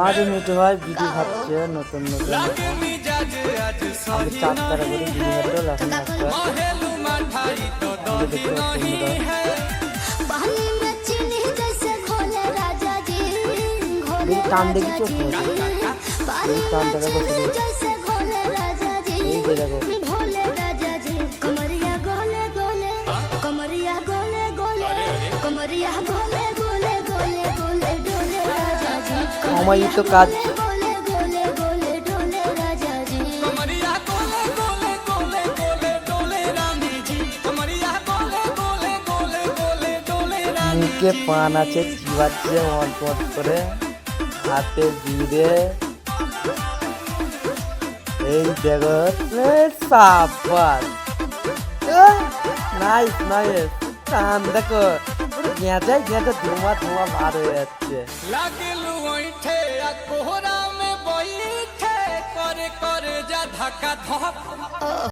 আজ মিঠু ভাই বিড়ি খাচ্ছে নতুন নতুন আগে 4 টাকা করে বিড়ি খেতো এখন একটা দেখতে পাচ্ছি টান দেখি চোখ এই টানটাকে বসে এই যে দেখো আমারই তো কাজ মুখে পান আছে চিবাচ্ছে অল্প করে হাতে জিরে এই দেখো সাবাস নাইস নাইস কান দেখো গেঁজায় গেঁজে ধোঁয়া ধোঁয়া বার হয়ে যাচ্ছে লাগলু ওইঠে কোহরা মে বইঠে করে করে যা ধাক্কা ধপ